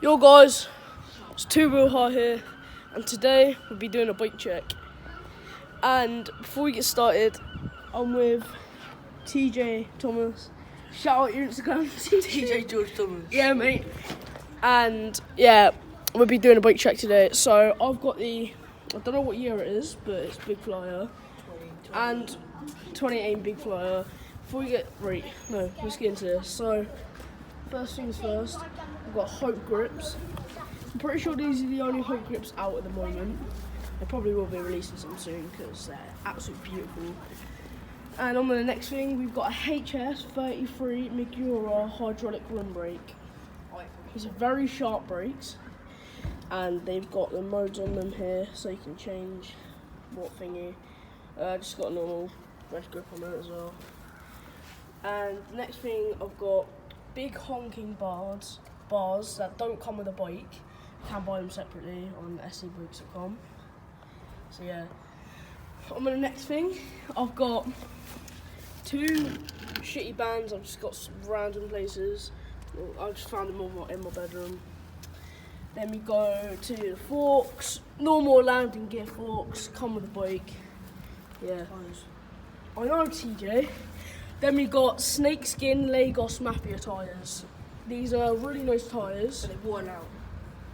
Yo guys, it's Two Wheel High here, and today we'll be doing a bike check. And before we get started, I'm with TJ Thomas. Shout out your Instagram, TJ George Thomas. Yeah, mate. And yeah, we'll be doing a bike check today. So I've got I don't know what year it is, but it's Big Flyer. And 2018 Big Flyer. Let's get into this. So, first things first, we've got Hope grips. I'm pretty sure these are the only Hope grips out at the moment. They probably will be releasing some soon because they're absolutely beautiful. And on to the next thing, we've got a HS33 Magura hydraulic rim brake. These are very sharp brakes, and they've got the modes on them here, so you can change what thingy. Just got a normal red grip on it as well. And the next thing, I've got big honking bars that don't come with a bike. You can buy them separately on scbrakes.com. So yeah. On to the next thing, I've got two shitty bands I've just got some random places. I just found them all in my bedroom. Then we go to the forks, normal landing gear forks, come with a bike. Yeah. I know, TJ. Then we got snakeskin Lagos Mafia tyres. These are really nice tyres. So they've worn out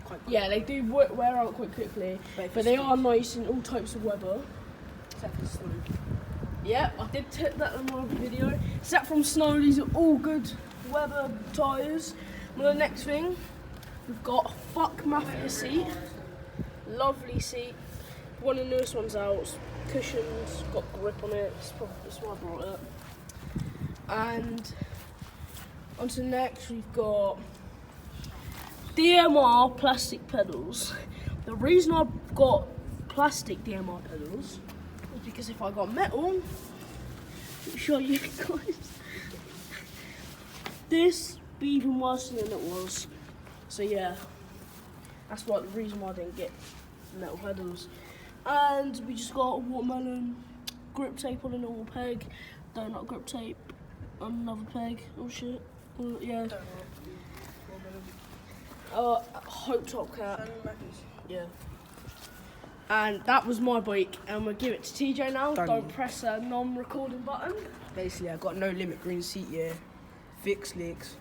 quite quickly. Yeah, they do wear out quite quickly, but they are nice in all types of weather. Except for snow. Yeah, I did tip that in my video. Except from snow, these are all good weather tyres. And the next thing, we've got a Fuck Mafia seat. Lovely seat. One of the newest ones out. Cushions, got grip on it. That's why I brought it. And on to the next, we've got DMR plastic pedals. The reason I've got plastic DMR pedals is because if I got metal, I'll show you guys, this be even worse than it was. So yeah, that's the reason why I didn't get metal pedals. And we just got watermelon grip tape on a normal peg, donut grip tape on another peg. Oh shit. Yeah. Hope Top Cat. Yeah. And that was my bike, and we'll give it to TJ now. Don't press a non-recording button. Basically, I got no limit green seat, yeah. Fixed legs.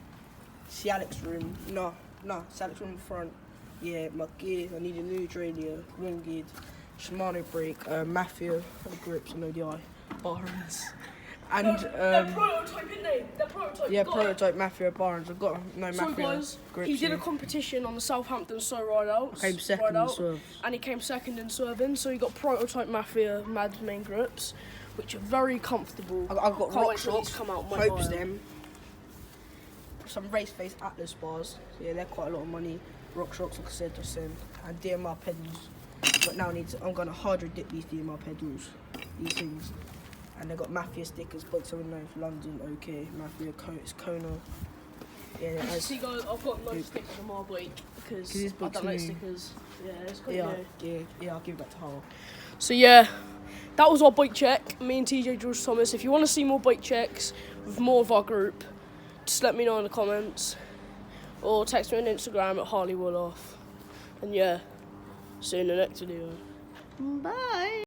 Cialic's rim. No, Cialic's rim in front. Yeah, my gears. I need a new radio. Ring gear. Shimano brake. Mafia grips on ODI. Barons. And they're prototype, isn't they? They're prototype. Yeah, prototype Mafia Barons. I've got no Mafia guys, grips. He did a competition on the Southampton Slow Ride Out. I came second in swerve. And he came second in swerving, so he got prototype Mafia Mad main grips, which are very comfortable. I've got Rock Shocks. Come out. Hopes them. Some race face Atlas bars. Yeah, they're quite a lot of money. Rock Shocks, like I said, just saying. And DMR pedals. But now I'm gonna hydro dip these DMR pedals. These things. And they got Mafia stickers, Bikes on the Ninth, London, OK, Mafia, it's Kona. Yeah, see guys, I've got no stickers on my bike because I don't like stickers. Yeah, it's quite good. Yeah, I'll give it back to Howell. So yeah, that was our bike check, me and TJ George Thomas. If you want to see more bike checks with more of our group, just let me know in the comments. Or text me on Instagram at Harley Woloff. And yeah, see you in the next video. Bye!